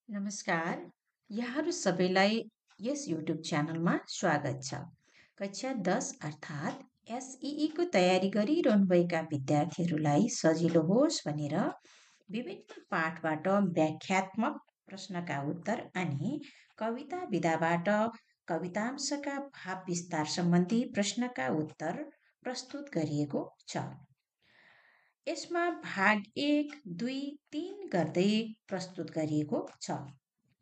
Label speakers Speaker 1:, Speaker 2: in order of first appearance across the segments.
Speaker 1: नमस्कार, यहाँहरू सबैलाई यस युट्युब च्यानलमा स्वागत छ। कक्षा 10 अर्थात् एसइईको तयारी गरिरहनुभएका विद्यार्थीहरूलाई सजिलो होस् भनेर विभिन्न पाठबाट व्याख्यात्मक प्रश्नका उत्तर अनि कविता विधाबाट कवितांशका भाव विस्तार सम्बन्धी प्रश्नका उत्तर प्रस्तुत गरिएको छ। यसमा भाग 1, 2, 3 गर्दै प्रस्तुत गरिएको छ।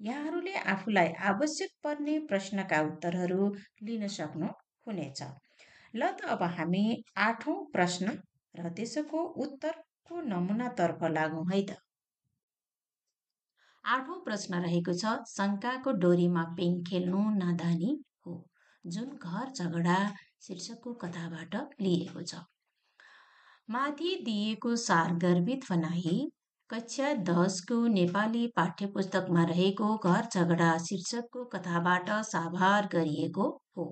Speaker 1: यहाँहरूले आफूलाई आवश्यक पर्ने प्रश्नका उत्तरहरू लिन सक्नुहुनेछ। ल त अब हामी 8औं प्रश्न र त्यसको उत्तरको नमुनातर्फ लागौँ है त। 8औं प्रश्न रहेको छ, शङ्काको डोरीमा पेङ खेल्नु नादानी हो, जुन घर झगडा शीर्षकको कथाबाट लिएको छ। माथि दिएको सारगर्भित भनाई कक्षा 10 को नेपाली पाठ्यपुस्तकमा रहेको घर झगडा शीर्षकको कथाबाट साभार गरिएको हो।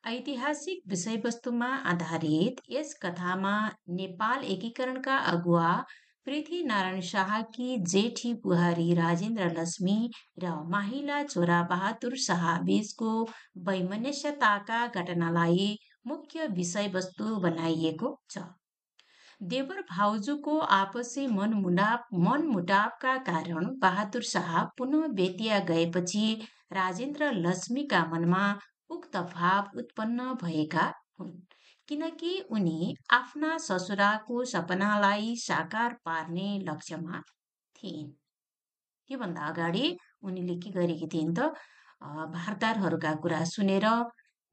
Speaker 1: ऐतिहासिक विषयवस्तुमा आधारित यस कथामा नेपाल एकीकरणका अगुवा पृथ्वीनारायण शाहकी जेठी बुहारी राजेन्द्र लक्ष्मी र माहिला छोरा बहादुर शाह बीचको वैमनस्यताका घटनालाई मुख्य विषयवस्तु बनाइएको छ। देवर भाउजूको आपसी मनमुटावका कारण बहादुर शाह पुनः बेतिया गएपछि राजेन्द्र लक्ष्मीका मनमा उक्त भाव उत्पन्न भएका हुन्, किनकि उनी आफ्ना ससुराको सपनालाई साकार पार्ने लक्ष्यमा थिइन्। योभन्दा अगाडि उनीले के गरेकी थिइन् त, भारदारहरूका कुरा सुनेर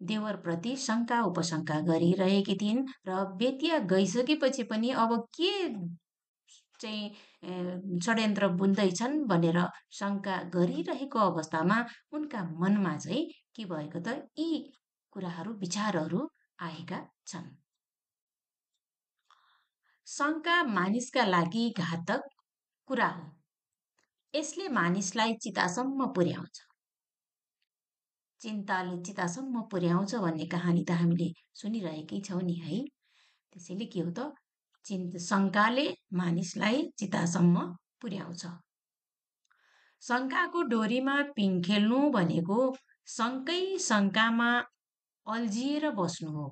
Speaker 1: देवरप्रति शङ्का उपशङ्का गरिरहेकी थिइन् र बेतिया गइसकेपछि पनि अब के चाहिँ षड्यन्त्र बुन्दैछन् भनेर शङ्का गरिरहेको अवस्थामा उनका मनमा चाहिँ के भएको त, यी कुराहरू विचारहरू आएका छन्। शङ्का मानिसका लागि घातक कुरा हो। यसले मानिसलाई चितासम्म पुर्याउँछ। चिन्ताले चितासम्म पुर्याउँछ भन्ने कहानी त हामीले सुनिरहेकै छौँ नि है। त्यसैले के हो त, शङ्काले मानिसलाई चितासम्म पुर्याउँछ। शङ्काको डोरीमा पिङ खेल्नु भनेको शङ्कै शङ्कामा अल्झिएर बस्नु हो।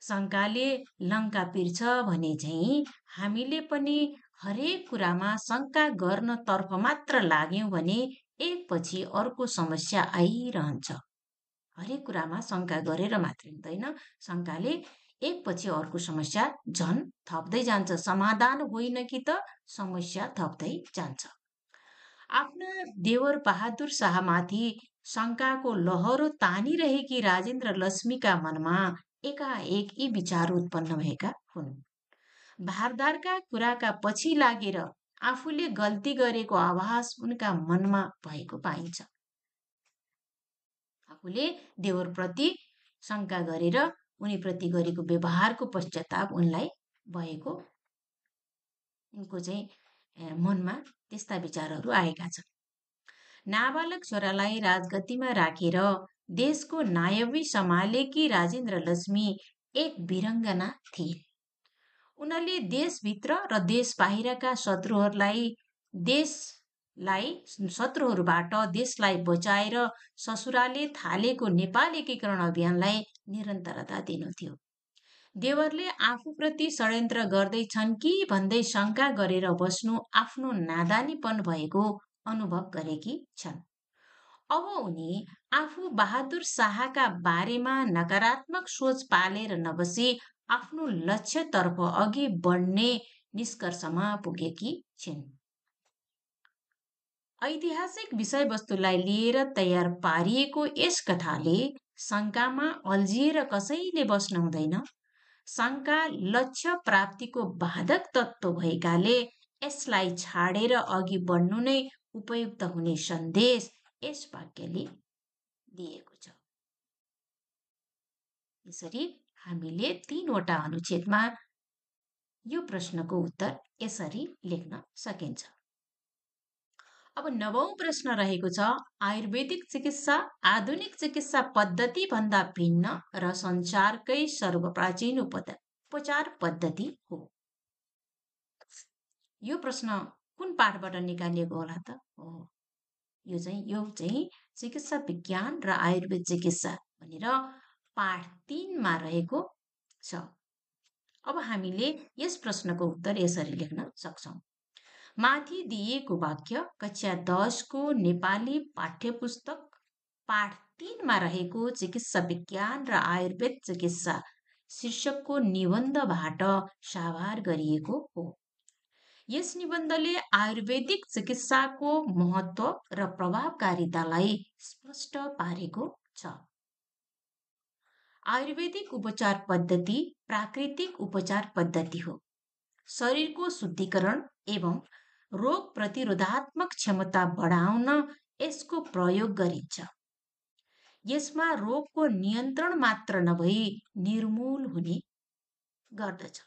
Speaker 1: शङ्काले लङ्का पिर्छ भने झैँ हामीले पनि हरेक कुरामा शङ्का गर्नतर्फ मात्र लाग्यौँ भने एकपछि अर्को समस्या आइरहन्छ। हरेक कुरामा शङ्का गरेर मात्रै हुँदैन, शङ्काले एकपछि अर्को समस्या झन् थप्दै जान्छ। समाधान होइन कि त समस्या थप्दै जान्छ। आफ्ना देवर बहादुर शाहमाथि शङ्काको लहरो तानिरहेकी राजेन्द्र लक्ष्मीका मनमा एकाएक यी विचार उत्पन्न भएका हुन्। भारदारका कुराका पछि लागेर आफूले गल्ती गरेको आभास उनका मनमा भएको पाइन्छ। आफूले देवरप्रति शङ्का गरेर उनीप्रति गरेको व्यवहारको पश्चाताप उनलाई भएको, उनको चाहिँ मनमा त्यस्ता विचारहरू आएका छन्। नाबालक छोरालाई राजगद्दीमा राखेर देशको नायबी सम्हालेकी राजेन्द्र लक्ष्मी एक वीरङ्गना थिए। उनले देशभित्र र देश बाहिरका शत्रुहरूबाट देशलाई बचाएर ससुराले थालेको नेपाल एकीकरण अभियानलाई निरन्तरता दिनु थियो। देवरले आफूप्रति षड्यन्त्र गर्दैछन् कि भन्दै शङ्का गरेर बस्नु आफ्नो नादानीपन भएको अनुभव गरेकी छन्। अब उनी आफू बहादुर शाहका बारेमा नकारात्मक सोच पालेर नबसी आफ्नो लक्ष्यतर्फ अघि बढ्ने निष्कर्षमा पुगेकी छिन्। ऐतिहासिक विषयवस्तुलाई लिएर तयार पारिएको यस कथाले शङ्कामा अल्झिएर कसैले बस्न हुँदैन। शङ्का लक्ष्य प्राप्तिको बाधक तत्त्व भएकाले यसलाई छाडेर अघि बढ्नु नै उपयुक्त हुने सन्देश यस वाक्यले दिएको छ। यसरी हामीले 3वटा अनुच्छेदमा यो प्रश्नको उत्तर यसरी लेख्न सकिन्छ। अब 9औं प्रश्न रहेको छ, आयुर्वेदिक चिकित्सा आधुनिक चिकित्सा पद्धति भन्दा भिन्न र संसारकै सर्वप्राचीन उपचार पद्धति हो। यो प्रश्न कुन पाठबाट निकालिएको होला त? हो, यो चाहिँ चिकित्सा विज्ञान र आयुर्वेद चिकित्सा भनेर पाठ 3 मा रहेको छ। अब हामीले यस प्रश्नको उत्तर यसरी लेख्न सक्छौं। माथि दिएको वाक्य कक्षा 10 को नेपाली पाठ्यपुस्तक पाठ 3 मा रहेको चिकित्सा विज्ञान र आयुर्वेद चिकित्सा शीर्षकको निबन्धबाट साभार गरिएको हो। यस निबन्धले आयुर्वेदिक चिकित्साको महत्व र प्रभावकारितालाई स्पष्ट पारेको छ। आयुर्वेदिक उपचार पद्धति प्राकृतिक उपचार पद्धति हो। शरीरको शुद्धिकरण एवं रोग प्रतिरोधात्मक क्षमता बढाउन यसको प्रयोग गरिन्छ। यसमा रोगको नियन्त्रण मात्र नभई निर्मूल हुने गर्दछ।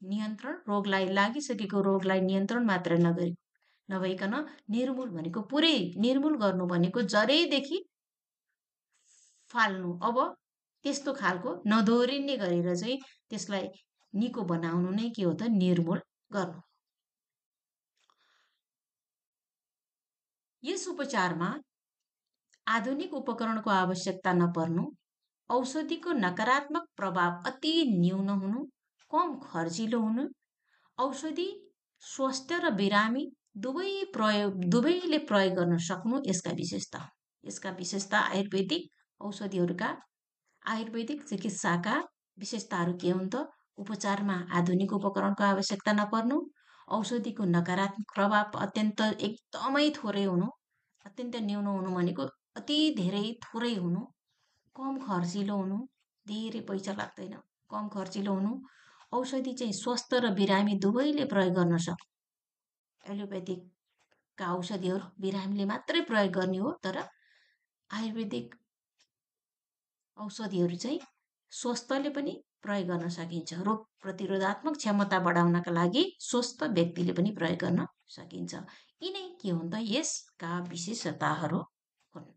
Speaker 1: नियन्त्रण रोगलाई लागिसकेको रोगलाई नियन्त्रण मात्र नभइकन निर्मूल भनेको पुरै निर्मूल गर्नु भनेको जरैदेखि फाल्नु। अब त्यस्तो खालको नदोहोरिने गरेर चाहिँ त्यसलाई निको बनाउनु नै के हो त? निर्मूल गर्नु। यस उपचारमा आधुनिक उपकरणको आवश्यकता नपर्नु, औषधिको नकारात्मक प्रभाव अति न्यून हुनु, कम खर्चिलो हुनु, औषधि स्वास्थ्य र बिरामी दुवैले प्रयोग गर्न सक्नु यसका विशेषता। यसका विशेषता आयुर्वेदिक औषधिहरूका आयुर्वेदिक चिकित्साका विशेषताहरू के हुन् त? उपचारमा आधुनिक उपकरणको आवश्यकता नपर्नु, औषधिको नकारात्मक प्रभाव अत्यन्त एकदमै थोरै हुनु, अत्यन्त न्यून हुनु भनेको अति धेरै थोरै हुनु, कम खर्चिलो हुनु, धेरै पैसा लाग्दैन, कम खर्चिलो हुनु, औषधि चाहिँ स्वस्थ र बिरामी दुवैले प्रयोग गर्न सक्छ। एलोप्याथिकका औषधिहरू बिरामीले मात्रै प्रयोग गर्ने हो, तर आयुर्वेदिक औषधिहरू चाहिँ स्वस्थले पनि प्रयोग गर्न सकिन्छ। रोग प्रतिरोधात्मक क्षमता बढाउनका लागि स्वस्थ व्यक्तिले पनि प्रयोग गर्न सकिन्छ। यिनै के हुन् त? यसका विशेषताहरू हुन्।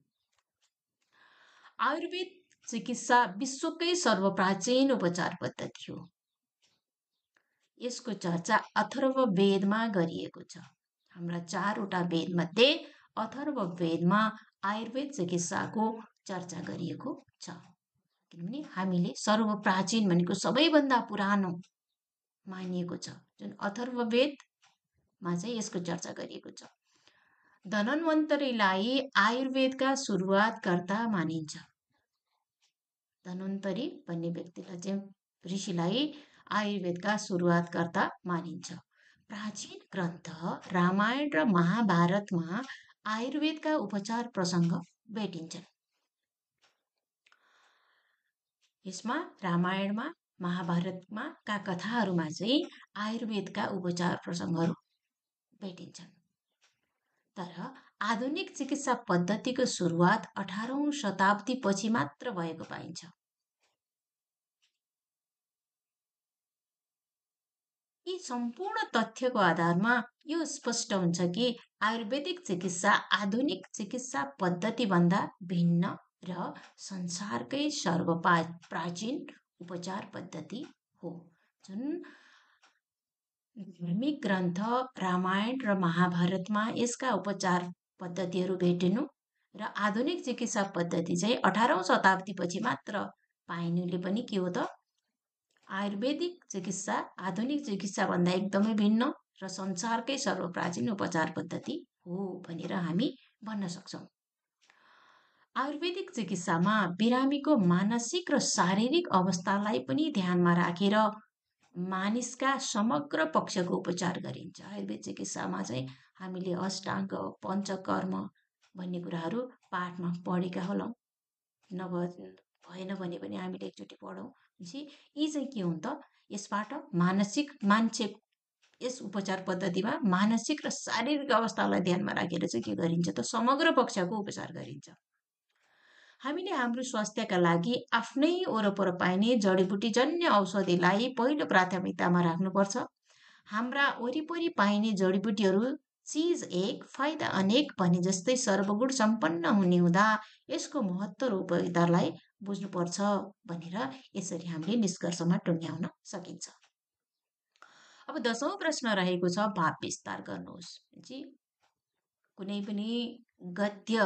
Speaker 1: आयुर्वेद चिकित्सा विश्वकै सर्वप्राचीन उपचार पद्धति हो। यसको चर्चा अथर्ववेदमा गरिएको छ। हाम्रा 4वटा वेदमध्ये अथर्ववेदमा आयुर्वेद चिकित्साको चर्चा गरिएको छ। किनभने हामीले सर्वप्राचीन भनेको सबैभन्दा पुरानो मानिएको छ, जुन अथर्ववेदमा चाहिँ यसको चर्चा गरिएको छ। धन्वन्तरीलाई आयुर्वेदका सुरुवातकर्ता मानिन्छ। धन्वन्तरी भन्ने व्यक्तिलाई चाहिँ ऋषिलाई आयुर्वेदका सुरुवातकर्ता मानिन्छ। प्राचीन ग्रन्थ रामायण र महाभारतमा आयुर्वेदका उपचार प्रसङ्ग भेटिन्छन्। यसमा रामायणमा महाभारतमा का कथाहरूमा चाहिँ आयुर्वेदका उपचार प्रसङ्गहरू भेटिन्छन्। तर आधुनिक चिकित्सा पद्धतिको सुरुवात 18औं शताब्दी पछि मात्र भएको पाइन्छ। यी सम्पूर्ण तथ्यको आधारमा यो स्पष्ट हुन्छ कि आयुर्वेदिक चिकित्सा आधुनिक चिकित्सा पद्धतिभन्दा भिन्न र संसारकै सर्वप्राचीन उपचार पद्धति हो। जुन धार्मिक ग्रन्थ रामायण र महाभारतमा यसका उपचार पद्धतिहरू भेटिनु र आधुनिक चिकित्सा पद्धति चाहिँ 18औं शताब्दी पछि मात्र पाइनुले पनि के हो त? आयुर्वेदिक चिकित्सा आधुनिक चिकित्साभन्दा एकदमै भिन्न र संसारकै सर्वप्राचीन उपचार पद्धति हो भनेर हामी भन्न सक्छौँ। आयुर्वेदिक चिकित्सामा बिरामीको मानसिक र शारीरिक अवस्थालाई पनि ध्यानमा राखेर मानिसका समग्र पक्षको उपचार गरिन्छ। आयुर्वेद चिकित्सामा चाहिँ हामीले अष्टाङ्ग पञ्चकर्म भन्ने कुराहरू पाठमा पढेका होलौँ। भएन भने पनि हामीले एकचोटि पढौँ। यी चाहिँ के हुन् त? यसबाट मान्छे यस उपचार पद्धतिमा मानसिक र शारीरिक अवस्थालाई ध्यानमा राखेर चाहिँ के गरिन्छ त? समग्र पक्षको उपचार गरिन्छ। हामीले हाम्रो स्वास्थ्यका लागि आफ्नै वरपर पाइने जडीबुटी जन्य औषधिलाई पहिलो प्राथमिकतामा राख्नुपर्छ। हाम्रा वरिपरि पाइने जडीबुटीहरू चीज एक फाइदा अनेक भने जस्तै सर्वगुण सम्पन्न हुने हुँदा यसको महत्त्व र उपयोगितालाई बुझ्नुपर्छ भनेर यसरी हामीले निष्कर्षमा टुङ्ग्याउन सकिन्छ। अब 10औं प्रश्न रहेको छ भाव विस्तार गर्नुहोस्। कुनै पनि गद्य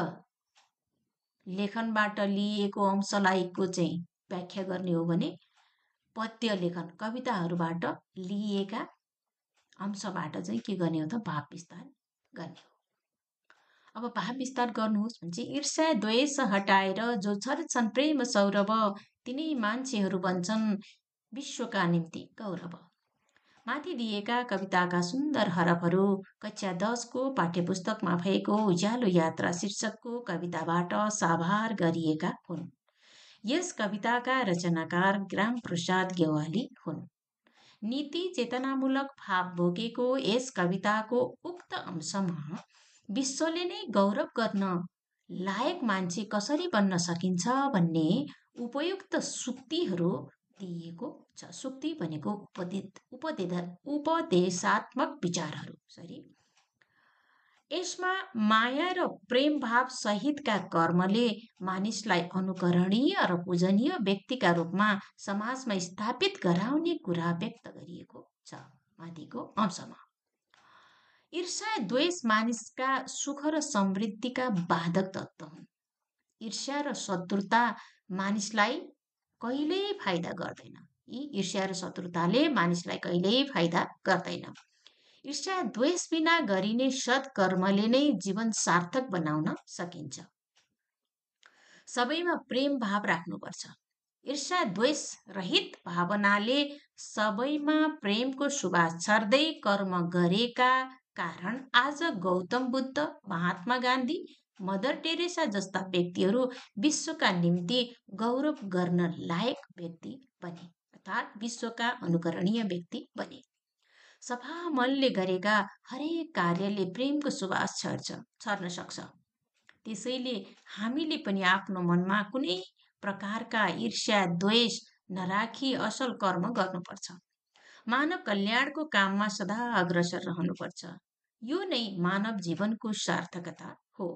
Speaker 1: लेखनबाट लिएको अंशलाई चाहिँ व्याख्या गर्ने हो भने पद्य लेखन कविताहरूबाट लिएका अंशबाट चाहिँ के गर्ने हो त भाव विस्तार गर्ने हो। अब भाव विस्तार गर्नुहोस् भने चाहिँ ईर्ष्या द्वेष हटाएर जो छर्छन् प्रेम सौरभ तिनै मान्छेहरू बन्छन् विश्वका निम्ति गौरव। माथि दिएका कविताका सुन्दर हरफहरू कक्षा 10को पाठ्यपुस्तकमा भएको उज्यालो यात्रा शीर्षकको कविताबाट साभार गरिएका हुन्। यस कविताका रचनाकार ग्राम प्रसाद गेवाली हुन्। नीति चेतनामूलक भाव बोकेको यस कविताको उक्त अंशमा विश्वले नै गौरव गर्न लायक मान्छे कसरी बन्न सकिन्छ भन्ने उपयुक्त सुक्तिहरू दिएको छ। सुक्ति भनेको उपदेशात्मक विचारहरू। यसमा माया र प्रेम भाव सहितका कर्मले मानिसलाई अनुकरणीय र पूजनीय व्यक्तिका रूपमा समाजमा स्थापित गराउने कुरा व्यक्त गरिएको छ माथिको अंशमा। ईर्ष्या द्वेष मानिसका सुख र समृद्धिका बाधक तत्त्व हुन्। ईर्ष्या र शत्रुता मानिसलाई कहिल्यै फाइदा गर्दैन। यी ईर्ष्या र शत्रुताले मानिसलाई कहिल्यै फाइदा गर्दैन। ईर्ष्या द्वेष बिना गरिने सत्कर्मले नै जीवन सार्थक बनाउन सकिन्छ। सबैमा प्रेम भाव राख्नुपर्छ। ईर्ष्या द्वेष रहित भावनाले सबैमा प्रेमको सुवास छर्दै कर्म गरेका कारण आज गौतम बुद्ध, महात्मा गान्धी, मदर टेरेसा जस्ता व्यक्तिहरू विश्वका निम्ति गौरव गर्न लायक व्यक्ति बने, अर्थात् विश्वका अनुकरणीय व्यक्ति बने। सफा मनले गरेका हरेक कार्यले प्रेमको सुवास छर्न सक्छ। त्यसैले हामीले पनि आफ्नो मनमा कुनै प्रकारका ईर्ष्या द्वेष नराखी असल कर्म गर्नुपर्छ। मानव कल्याणको काममा सदा अग्रसर रहनुपर्छ। यो नै मानव जीवनको सार्थकता हो।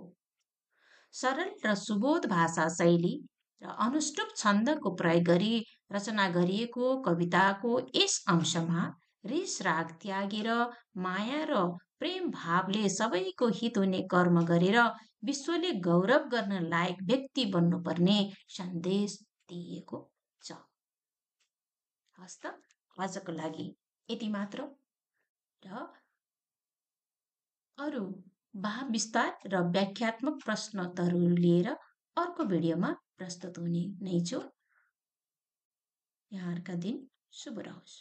Speaker 1: सरल र सुबोध भाषा शैली र अनुष्टुप छन्दको प्रयोग गरी रचना गरिएको कविताको यस अंशमा रिस राग त्यागेर माया र प्रेम भावले सबैको हित हुने कर्म गरेर विश्वले गौरव गर्न लायक व्यक्ति बन्नुपर्ने सन्देश दिएको छ। हस् त, आजको लागि यति मात्र। र अरू भाव विस्तार र व्याख्यात्मक प्रश्नोत्तरहरू लिएर अर्को भिडियोमा प्रस्तुत हुने नै छु। यहाँहरूका दिन शुभ रहोस्।